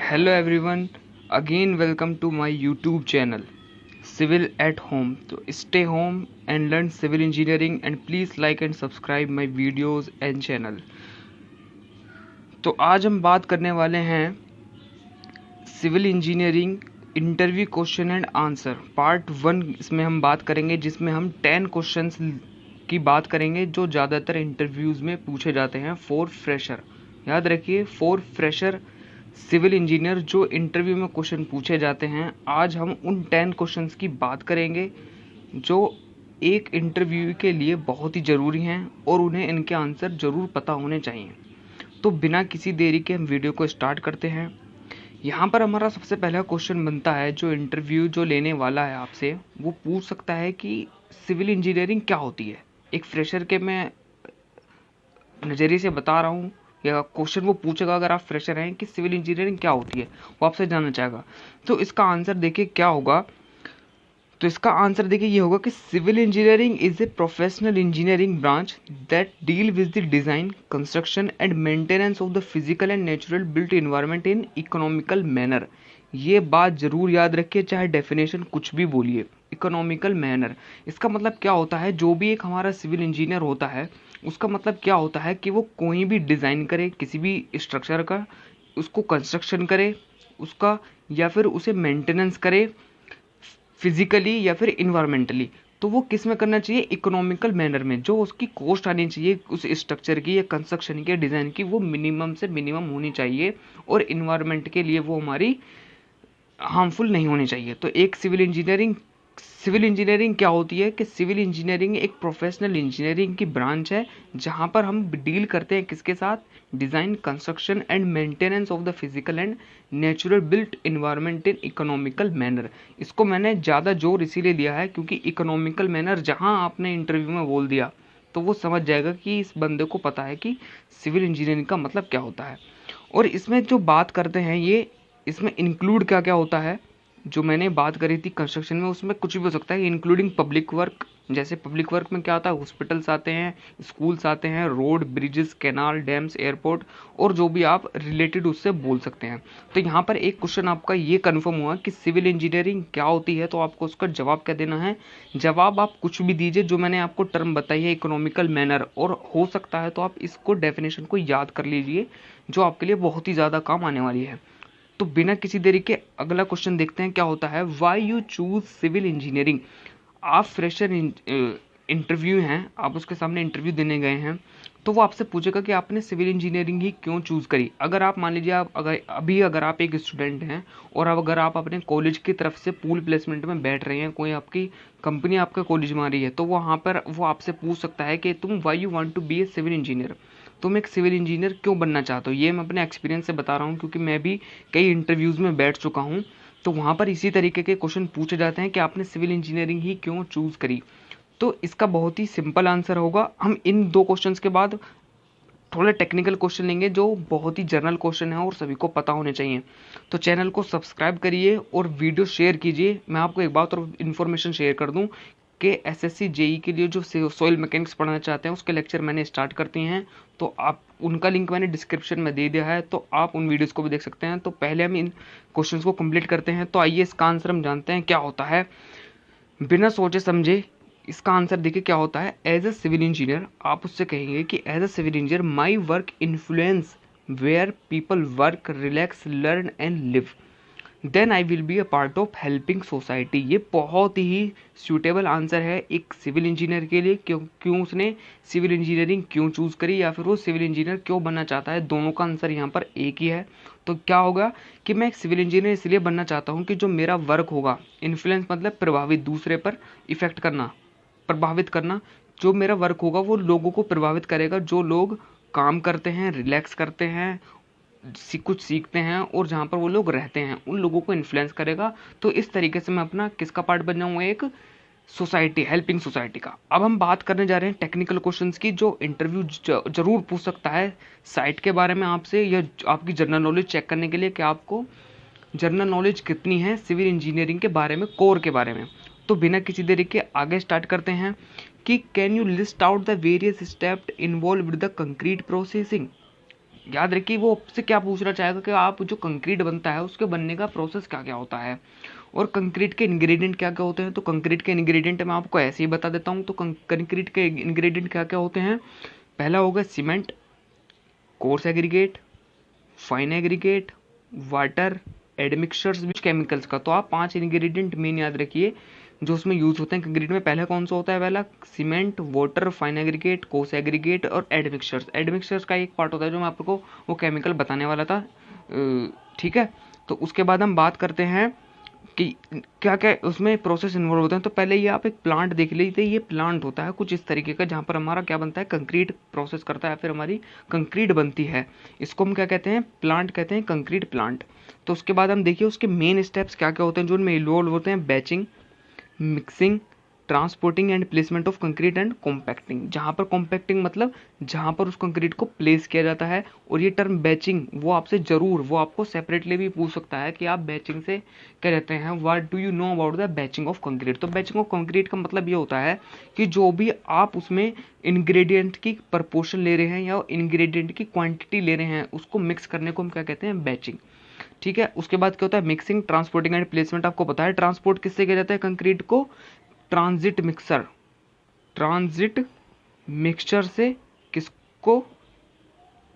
Hello everyone, again welcome to my YouTube channel Civil at Home. So stay home and learn civil engineering and please like and subscribe my videos and channel. तो आज हम बात करने वाले हैं civil engineering interview question and answer part 1। इसमें हम बात करेंगे जिसमें हम 10 क्वेश्चंस की बात करेंगे जो ज़्यादातर इंटरव्यूज़ में पूछे जाते हैं फॉर फ्रेशर। याद रखिए, फॉर फ्रेशर सिविल इंजीनियर जो इंटरव्यू में क्वेश्चन पूछे जाते हैं। आज हम उन 10 क्वेश्चंस की बात करेंगे जो एक इंटरव्यू के लिए बहुत ही ज़रूरी हैं और उन्हें इनके आंसर ज़रूर पता होने चाहिए। तो बिना किसी देरी के हम वीडियो को स्टार्ट करते हैं। यहाँ पर हमारा सबसे पहला क्वेश्चन बनता है, जो इंटरव्यू जो लेने वाला है आपसे वो पूछ सकता है कि सिविल इंजीनियरिंग क्या होती है। एक फ्रेशर के मैं नज़रिए से बता रहा हूँ, या क्वेश्चन वो पूछेगा अगर आप फ्रेशर हैं कि सिविल इंजीनियरिंग क्या होती है, वो आपसे जानना चाहेगा। तो इसका आंसर देखिए क्या होगा। तो इसका आंसर देखिए ये होगा कि civil engineering is a professional engineering branch that deal with the design, construction and maintenance of the physical and natural built environment in economical manner. ये बात जरूर याद रखिए, चाहे डेफिनेशन कुछ भी बोलिए। इकोनॉमिकल मैनर इसका मतलब क्या होता है, जो भी एक हमारा सिविल इंजीनियर होता है उसका मतलब क्या होता है कि वो कोई भी डिज़ाइन करे किसी भी स्ट्रक्चर का, उसको कंस्ट्रक्शन करे उसका, या फिर उसे मेंटेनेंस करे फिजिकली या फिर इन्वायरमेंटली। तो वो किस में करना चाहिए, इकोनॉमिकल मैनर में। जो उसकी कॉस्ट आनी चाहिए उस स्ट्रक्चर की या कंस्ट्रक्शन की, डिज़ाइन की, वो मिनिमम से मिनिमम होनी चाहिए और इन्वायरमेंट के लिए वो हमारी हार्मफुल नहीं होनी चाहिए। तो एक सिविल इंजीनियरिंग क्या होती है कि सिविल इंजीनियरिंग एक प्रोफेशनल इंजीनियरिंग की ब्रांच है जहां पर हम डील करते हैं किसके साथ, design, construction and maintenance of the physical and natural built environment in economical manner. इसको मैंने ज़्यादा जोर इसीलिए लिया है क्योंकि इकोनॉमिकल मैनर जहां आपने इंटरव्यू में बोल दिया तो वो समझ जाएगा कि इस बंदे को पता है कि सिविल इंजीनियरिंग का मतलब क्या होता है। और इसमें जो बात करते हैं ये, इसमें इंक्लूड क्या क्या होता है, जो मैंने बात करी थी कंस्ट्रक्शन में उसमें कुछ भी हो सकता है, इंक्लूडिंग पब्लिक वर्क। जैसे पब्लिक वर्क में क्या आता है, हॉस्पिटल्स आते हैं, स्कूल्स आते हैं, road, bridges, canal, dams, airport और जो भी आप रिलेटेड उससे बोल सकते हैं। तो यहाँ पर एक क्वेश्चन आपका ये कन्फर्म हुआ कि सिविल इंजीनियरिंग क्या होती है, तो आपको उसका जवाब क्या देना है। जवाब आप कुछ भी दीजिए जो मैंने आपको टर्म बताई है, इकोनॉमिकल मैनर, और हो सकता है तो आप इसको डेफिनेशन को याद कर लीजिए जो आपके लिए बहुत ही ज़्यादा काम आने वाली है। तो बिना किसी देरी के अगला क्वेश्चन देखते हैं क्या होता है। Why you choose civil engineering. आप फ्रेशर इंटरव्यू हैं, आप उसके सामने इंटरव्यू देने गए हैं, तो वो आपसे पूछेगा कि आपने सिविल इंजीनियरिंग ही क्यों चूज़ करी। अगर आप मान लीजिए आप अगर आप एक स्टूडेंट हैं और अब अगर आप अपने कॉलेज की तरफ से पूल प्लेसमेंट में बैठ रहे हैं, कोई आपकी कंपनी आपका कॉलेज में आ रही है, तो वहाँ पर वो आपसे पूछ सकता है कि तुम why you want to be a civil engineer, तुम एक सिविल इंजीनियर क्यों बनना चाहते हो। ये मैं अपने एक्सपीरियंस से बता रहा हूँ क्योंकि मैं भी कई इंटरव्यूज़ में बैठ चुका हूँ। तो वहाँ पर इसी तरीके के क्वेश्चन पूछे जाते हैं कि आपने सिविल इंजीनियरिंग ही क्यों चूज़ करी। तो इसका बहुत ही सिंपल आंसर होगा। हम इन दो क्वेश्चंस के बाद थोड़े टेक्निकल क्वेश्चन लेंगे जो बहुत ही जनरल क्वेश्चन है और सभी को पता होने चाहिए। तो चैनल को सब्सक्राइब करिए और वीडियो शेयर कीजिए। मैं आपको एक बात और इन्फॉर्मेशन शेयर कर दूं कि एसएससी जेई के लिए जो सॉइल मैकेनिक्स पढ़ना चाहते हैं उसके लेक्चर मैंने स्टार्ट करते हैं, तो आप उनका लिंक मैंने डिस्क्रिप्शन में दे दिया है, तो आप उन वीडियोस को भी देख सकते हैं। तो पहले हम इन क्वेश्चंस को कंप्लीट करते हैं। तो आइए इसका आंसर हम जानते हैं क्या होता है बिना सोचे समझे। इसका आंसर देखिए क्या होता है। एज ए सिविल इंजीनियर, आप उससे कहेंगे कि as a civil engineer my work influence where people work, relax, learn and live, then I will be a part of helping society. ये बहुत ही सूटेबल आंसर है एक सिविल इंजीनियर के लिए। क्यों उसने सिविल इंजीनियरिंग क्यों चूज़ करी, या फिर वो सिविल इंजीनियर क्यों बनना चाहता है, दोनों का आंसर यहाँ पर एक ही है। तो क्या होगा कि मैं एक सिविल इंजीनियर इसलिए बनना चाहता हूँ कि जो मेरा वर्क होगा, इन्फ्लुएंस मतलब प्रभावित, दूसरे पर इफेक्ट करना, प्रभावित करना, जो मेरा वर्क होगा वो लोगों को प्रभावित करेगा। जो लोग काम करते हैं, रिलैक्स करते हैं, कुछ सीखते हैं और जहाँ पर वो लोग रहते हैं उन लोगों को इन्फ्लुएंस करेगा। तो इस तरीके से मैं अपना किसका पार्ट बन जाऊँगा, एक सोसाइटी, हेल्पिंग सोसाइटी का। अब हम बात करने जा रहे हैं टेक्निकल क्वेश्चंस की जो इंटरव्यू जरूर पूछ सकता है साइट के बारे में आपसे, या आपकी जनरल नॉलेज चेक करने के लिए कि आपको जनरल नॉलेज कितनी है सिविल इंजीनियरिंग के बारे में, कोर के बारे में। तो बिना किसी देरी के आगे स्टार्ट करते हैं कि can you list out the various steps involve with the concrete processing. याद रखिए वो आपसे क्या पूछना चाहेगा कि आप जो कंक्रीट बनता है उसके बनने का प्रोसेस क्या क्या होता है और कंक्रीट के इंग्रेडिएंट क्या क्या होते हैं। तो कंक्रीट के इंग्रेडिएंट मैं आपको ऐसे ही बता देता हूँ। तो कंक्रीट के इंग्रेडिएंट क्या क्या होते हैं। पहला होगा cement, coarse aggregate, fine aggregate, water, admixtures which chemicals का। तो आप 5 इंग्रेडिएंट मेन याद रखिए जो उसमें यूज होते हैं कंक्रीट में। पहला कौन सा होता है, पहला cement, water, fine aggregate, coarse aggregate और एडमिक्सचर्स। एडमिक्सचर्स का एक पार्ट होता है जो मैं आपको वो केमिकल बताने वाला था, ठीक है। तो उसके बाद हम बात करते हैं कि क्या क्या उसमें प्रोसेस इन्वॉल्व होते हैं। तो पहले ये आप एक प्लांट देख लीजिए। ये प्लांट होता है कुछ इस तरीके का जहाँ पर हमारा क्या बनता है, कंक्रीट प्रोसेस करता है, फिर हमारी कंक्रीट बनती है। इसको हम क्या कहते हैं, प्लांट कहते हैं, कंक्रीट प्लांट। तो उसके बाद हम देखिए उसके मेन स्टेप्स क्या क्या होते हैं जो उनमें इन्वॉल्व होते हैं। Batching, mixing, transporting and placement of concrete and compacting. जहाँ पर कॉम्पैक्टिंग मतलब जहाँ पर उस कंक्रीट को प्लेस किया जाता है। और ये टर्म बैचिंग वो आपसे जरूर, वो आपको सेपरेटली भी पूछ सकता है कि आप बैचिंग से क्या कहते हैं, what do you know about the batching of concrete. तो बैचिंग ऑफ कंक्रीट का मतलब ये होता है कि जो भी आप उसमें इंग्रेडिएंट की प्रपोर्शन ले रहे हैं या इंग्रेडिएंट की क्वांटिटी ले रहे हैं उसको मिक्स करने को हम क्या कहते हैं, बैचिंग, ठीक है। उसके बाद क्या होता है, मिक्सिंग, ट्रांसपोर्टिंग एंड प्लेसमेंट। आपको पता है ट्रांसपोर्ट किससे किया जाता है कंक्रीट को, ट्रांजिट मिक्सर, ट्रांजिट मिक्सचर से किसको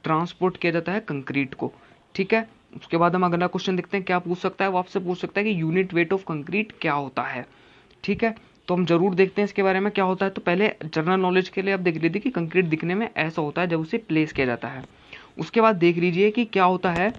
ट्रांसपोर्ट किया जाता है, कंक्रीट को, ठीक है। उसके बाद हम अगला क्वेश्चन देखते हैं क्या पूछ सकता है। वो आपसे पूछ सकता है कि यूनिट वेट ऑफ कंक्रीट क्या होता है, ठीक है। तो हम जरूर देखते हैं इसके बारे में क्या होता है। तो पहले जनरल नॉलेज के लिए आप देख लीजिए कि कंक्रीट दिखने में ऐसा होता है जब उसे प्लेस किया जाता है। उसके बाद देख लीजिए कि क्या होता है,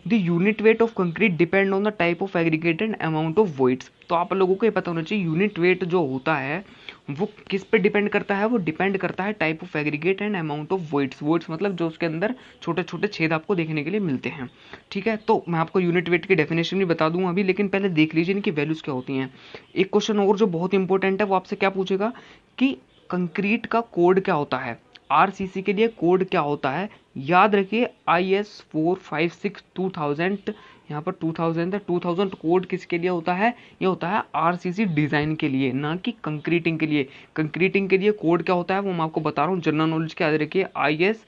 the unit weight of concrete depend on the type of aggregate and amount of voids. तो आप लोगों को ये पता होना चाहिए यूनिट वेट जो होता है वो किस पे डिपेंड करता है, वो डिपेंड करता है type of aggregate and amount of voids. Voids मतलब जो उसके अंदर छोटे छोटे छेद आपको देखने के लिए मिलते हैं, ठीक है। तो मैं आपको यूनिट वेट की डेफिनेशन भी बता दूं अभी, लेकिन पहले देख लीजिए इनकी वैल्यूज क्या होती हैं। एक क्वेश्चन और जो बहुत इंपॉर्टेंट है वो आपसे क्या पूछेगा कि कंक्रीट का कोड क्या होता है, आरसीसी के लिए कोड क्या होता है। याद रखिए IS 456 2000, यहाँ पर 2000 है, 2000 कोड किसके लिए होता है, ये होता है आरसीसी डिजाइन के लिए, ना कि कंक्रीटिंग के लिए। कंक्रीटिंग के लिए कोड क्या होता है वो मैं आपको बता रहा हूँ, जनरल नॉलेज के याद रखिए IS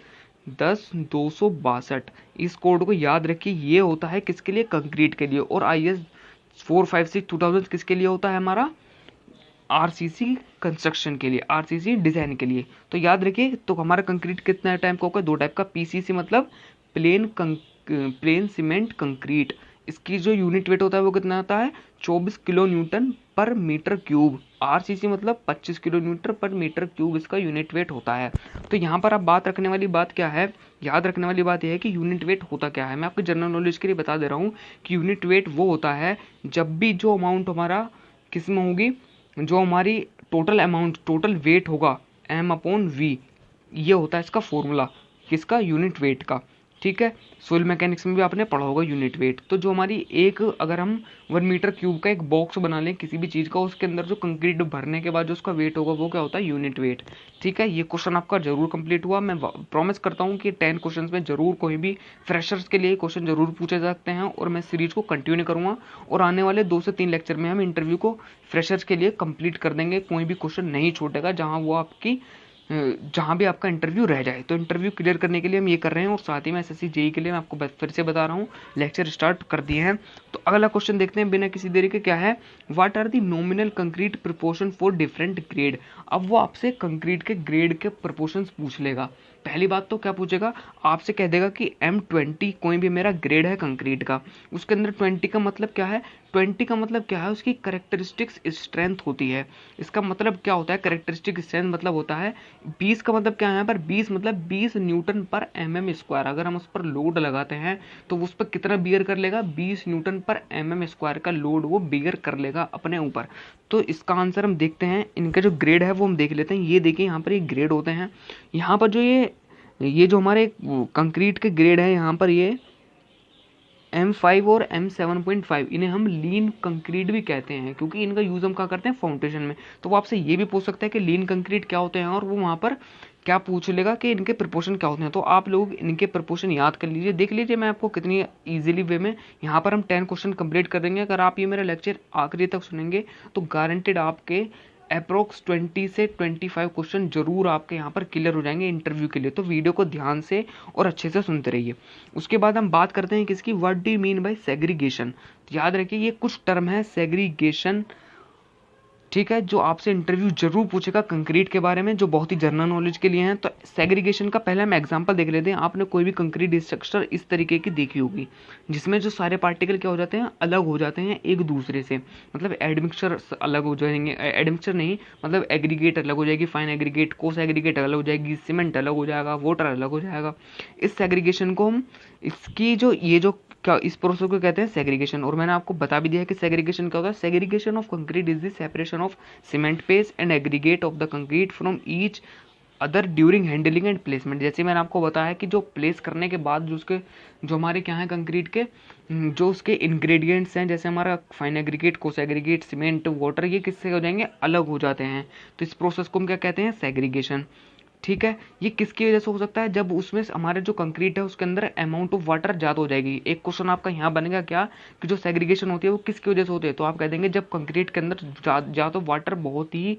10-262। इस कोड को याद रखिए, ये होता है किसके लिए, कंक्रीट के लिए। और IS 456 2000 किसके लिए होता है, हमारा आरसीसी कंस्ट्रक्शन के लिए, आरसीसी डिजाइन के लिए। तो याद रखिए तो हमारा कंक्रीट कितना टाइप का होगा, 2 टाइप का, पीसीसी मतलब प्लेन सीमेंट कंक्रीट। इसकी जो यूनिट वेट होता है वो कितना आता है, 24 किलो न्यूटन पर मीटर क्यूब। आरसीसी मतलब 25 किलो न्यूटन पर मीटर क्यूब इसका यूनिट वेट होता है। तो यहाँ पर आप बात रखने वाली बात क्या है, याद रखने वाली बात यह है कि यूनिट वेट होता क्या है। मैं आपको जनरल नॉलेज के लिए बता दे रहा हूँ कि यूनिट वेट वो होता है जब भी जो अमाउंट हमारा किस में होगी, जो हमारी टोटल अमाउंट, टोटल वेट होगा M/V, ये होता है इसका फॉर्मूला किसका, यूनिट वेट का, ठीक है। सोइल मैकेनिक्स में भी आपने पढ़ा होगा यूनिट वेट। तो जो हमारी एक, अगर हम 1 मीटर क्यूब का एक बॉक्स बना लें किसी भी चीज़ का, उसके अंदर जो कंक्रीट भरने के बाद जो उसका वेट होगा वो क्या होता है, यूनिट वेट, ठीक है। ये क्वेश्चन आपका जरूर कंप्लीट हुआ। मैं प्रॉमिस करता हूँ कि 10 क्वेश्चन में जरूर कोई भी फ्रेशर्स के लिए क्वेश्चन जरूर पूछे जा सकते हैं और मैं सीरीज को कंटिन्यू करूँगा। और आने वाले 2 से 3 लेक्चर में हम इंटरव्यू को फ्रेशर्स के लिए कंप्लीट कर देंगे। कोई भी क्वेश्चन नहीं छूटेगा जहाँ भी आपका इंटरव्यू रह जाए। तो इंटरव्यू क्लियर करने के लिए हम ये कर रहे हैं और साथ ही में SSC JEE के लिए मैं आपको फिर से बता रहा हूँ, लेक्चर स्टार्ट कर दिए हैं। तो अगला क्वेश्चन देखते हैं बिना किसी देरी के, क्या है, what are the nominal concrete proportion for different grade. अब वो आपसे कंक्रीट के ग्रेड के प्रोपोर्शंस पूछ लेगा। पहली बात तो क्या पूछेगा, आपसे कह देगा कि M20 कोई भी मेरा ग्रेड है कंक्रीट का, उसके अंदर 20 का मतलब क्या है, 20 का मतलब क्या है, उसकी करेक्टरिस्टिक्स स्ट्रेंथ होती है। इसका मतलब क्या होता है, करेक्टरिस्टिक स्ट्रेंथ मतलब होता है 20 का मतलब क्या है, यहाँ पर 20 मतलब 20 न्यूटन पर mm²। अगर हम उस पर लोड लगाते हैं तो उस पर कितना बियर कर लेगा, 20 न्यूटन पर mm² का लोड वो बियर कर लेगा अपने ऊपर। तो इसका आंसर हम देखते हैं, इनका जो ग्रेड है वो हम देख लेते हैं। ये देखिए यहाँ पर ये ग्रेड होते हैं, यहाँ पर जो ये जो हमारे कंक्रीट के ग्रेड है, यहाँ पर ये M5 और M7.5, इन्हें हम लीन कंक्रीट भी कहते हैं क्योंकि इनका यूज हम क्या करते हैं, फाउंडेशन में। तो वो आपसे ये भी पूछ सकता है कि लीन कंक्रीट क्या होते हैं और वो वहाँ पर क्या पूछ लेगा कि इनके प्रोपोर्शन क्या होते हैं। तो आप लोग इनके प्रोपोर्शन याद कर लीजिए, देख लीजिए मैं आपको कितनी ईजिली वे में यहाँ पर हम 10 क्वेश्चन कंप्लीट कर देंगे। अगर आप ये मेरा लेक्चर आखिरी तक सुनेंगे तो गारंटेड आपके अप्रोक्स 20 से 25 क्वेश्चन जरूर आपके यहाँ पर क्लियर हो जाएंगे इंटरव्यू के लिए। तो वीडियो को ध्यान से और अच्छे से सुनते रहिए। उसके बाद हम बात करते हैं किसकी, what do you mean by segregation. याद रखिए ये कुछ टर्म है सेग्रीगेशन, ठीक है, जो आपसे इंटरव्यू जरूर पूछेगा कंक्रीट के बारे में, जो बहुत ही जनरल नॉलेज के लिए हैं। तो सेग्रीगेशन का पहले हम एग्जांपल देख लेते हैं। आपने कोई भी कंक्रीट स्ट्रक्चर इस तरीके की देखी होगी जिसमें जो सारे पार्टिकल क्या हो जाते हैं, अलग हो जाते हैं एक दूसरे से, मतलब एडमिक्सचर अलग हो जाएंगे, एडमिक्सचर नहीं मतलब एग्रीगेट अलग हो जाएगी, फाइन एग्रीगेट, कोस एग्रीगेट अलग हो जाएगी, सीमेंट अलग हो जाएगा, वाटर अलग हो जाएगा। इस सेग्रीगेशन को हम इसकी जो ये जो क्या इस प्रोसेस को कहते हैं सेग्रीगेशन। और मैंने आपको बता भी दिया है कि सेग्रीगेशन क्या होता है। Segregation of concrete is the separation of cement paste and aggregate of the concrete from each other during handling and placement. जैसे मैंने आपको बताया कि जो प्लेस करने के बाद जो हमारे क्या है कंक्रीट के जो उसके इंग्रेडिएंट्स हैं, जैसे हमारा फाइन एग्रीगेट, कोस एग्रीगेट, सीमेंट, वाटर, ये किससे हो जाएंगे, अलग हो जाते हैं। तो इस प्रोसेस को हम क्या कहते हैं, सेग्रीगेशन। ठीक है, ये किसकी वजह से हो सकता है, जब उसमें हमारे जो कंक्रीट है उसके अंदर अमाउंट ऑफ वाटर ज़्यादा हो जाएगी। एक क्वेश्चन आपका यहाँ बनेगा क्या कि जो सेग्रीगेशन होती है वो किसकी वजह से होती है, तो आप कह देंगे जब कंक्रीट के अंदर या तो वाटर बहुत ही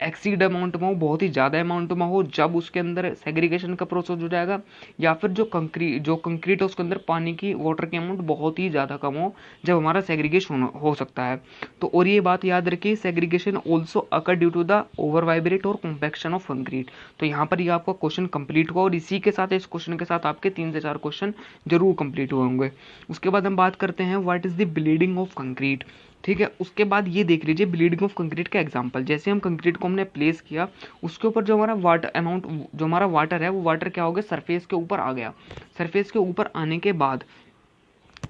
एक्सीड अमाउंट में हो, बहुत ही ज़्यादा अमाउंट में हो, जब उसके अंदर सेग्रीगेशन का प्रोसेस हो जाएगा, या फिर जो कंक्रीट है उसके अंदर पानी की वाटर की अमाउंट बहुत ही ज़्यादा कम हो, जब हमारा सेग्रीगेशन हो सकता है। तो और ये बात याद रखिए, segregation also occur due to the over vibrate और कॉम्पैक्शन ऑफ कंक्रीट। तो यहाँ पर ये आपका क्वेश्चन कंप्लीट हुआ और इसी के साथ इस क्वेश्चन के साथ आपके 3 से 4 क्वेश्चन जरूर कंप्लीट हुए होंगे। उसके बाद हम बात करते हैं what is the bleeding of concrete. ठीक है, उसके बाद ये देख लीजिए ब्लीडिंग ऑफ कंक्रीट का एग्जांपल। जैसे हम कंक्रीट को हमने प्लेस किया, उसके ऊपर जो हमारा वाटर अमाउंट, जो हमारा वाटर है वो वाटर क्या हो गया, सरफेस के ऊपर आ गया। सरफेस के ऊपर आने के बाद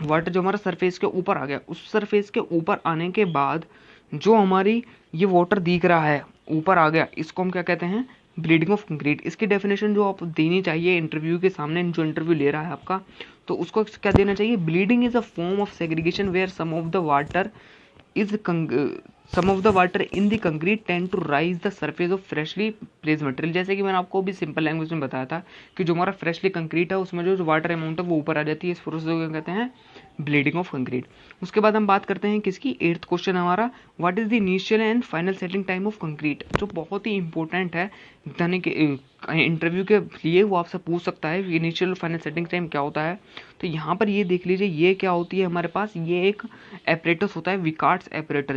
वाटर जो हमारा सरफेस के ऊपर आ गया, उस सरफेस के ऊपर आने के बाद जो हमारी ये वाटर दिख रहा है ऊपर आ गया, इसको हम क्या कहते हैं, ब्लीडिंग ऑफ कंक्रीट। इसकी डेफिनेशन जो आप देनी चाहिए इंटरव्यू के सामने, जो इंटरव्यू ले रहा है आपका, तो उसको क्या देना चाहिए, bleeding is a form of segregation where some of the water in the concrete tend to rise the surface of freshly placed material. जैसे कि मैंने आपको भी सिंपल लैंग्वेज में बताया था कि जो हमारा फ्रेशली कंक्रीट है उसमें जो वाटर अमाउंट है वो ऊपर आ जाती है। इस प्रोसेस को कहते हैं ब्लीडिंग ऑफ कंक्रीट। उसके बाद हम बात करते हैं किसकी, 8th क्वेश्चन हमारा, what is the initial and final setting time of concrete, जो बहुत ही इंपॉर्टेंट है इंटरव्यू के लिए। वो आपसे पूछ सकता है इनिशियल फाइनल सेटिंग टाइम क्या होता है। तो यहाँ पर ये देख लीजिए, ये क्या होती है हमारे पास, ये एक एपरेटस होता है, विकार्ट्स एपरेटस।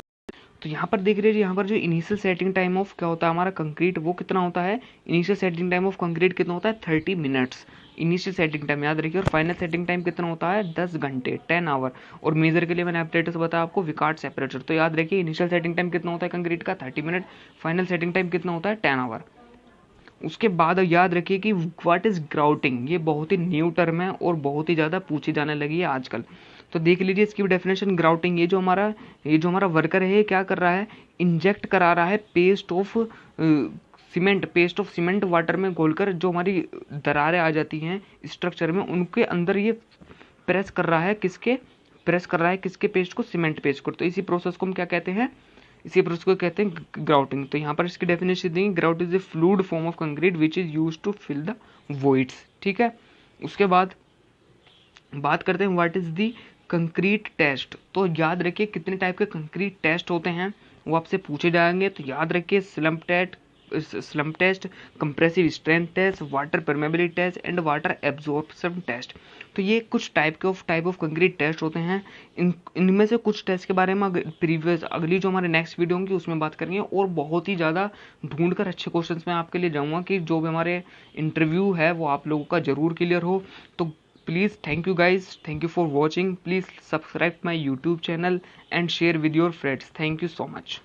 तो यहाँ पर देख लीजिए, यहाँ पर जो इनिशियल सेटिंग टाइम ऑफ क्या होता है हमारा कंक्रीट, वो कितना होता है, initial setting time of concrete कितना होता है, 30 मिनट्स इनिशियल सेटिंग टाइम याद रखिए। और फाइनल सेटिंग टाइम कितना होता है, 10 घंटे, 10 आवर। और मेजर के लिए मैंने एपरेटस बताया आपको, विकार्ट सेपरेटर। तो याद रखिए इनिशियल सेटिंग टाइम कितना होता है कंक्रीट का, 30 मिनट, फाइनल सेटिंग टाइम कितना होता है, 10 आवर। उसके बाद याद रखिए कि व्हाट इज ग्राउटिंग, ये बहुत ही न्यू टर्म है और बहुत ही ज़्यादा पूछी जाने लगी है आजकल। तो देख लीजिए इसकी डेफिनेशन, ग्राउटिंग, ये जो हमारा वर्कर है ये क्या कर रहा है, इंजेक्ट करा रहा है पेस्ट ऑफ सीमेंट वाटर में घोलकर, जो हमारी दरारें आ जाती हैं स्ट्रक्चर में उनके अंदर ये प्रेस कर रहा है किसके पेस्ट को, सीमेंट पेस्ट को। तो इसी प्रोसेस को हम क्या कहते हैं, इसी प्रोसेस को कहते हैं ग्राउटिंग। तो यहाँ पर इसकी डेफिनेशन देंगे, grout is a fluid form of concrete which is used to fill the voids. ठीक है, उसके बाद बात करते हैं what is the concrete test. तो याद रखिए कितने टाइप के कंक्रीट टेस्ट होते हैं वो आपसे पूछे जाएंगे। तो याद रखिए slump test, compressive strength test, water permeability test and water absorption test. तो ये कुछ टाइप ऑफ कंक्रीट टेस्ट होते हैं। इनमें से कुछ टेस्ट के बारे में अगली जो हमारे नेक्स्ट वीडियो होंगी उसमें बात करेंगे। और बहुत ही ज़्यादा ढूंढ कर अच्छे क्वेश्चन मैं आपके लिए जाऊँगा कि जो भी हमारे इंटरव्यू है वो आप लोगों का जरूर क्लियर हो। तो please, thank you guys, thank you for watching. Please subscribe my YouTube channel and share with your friends. Thank you so much.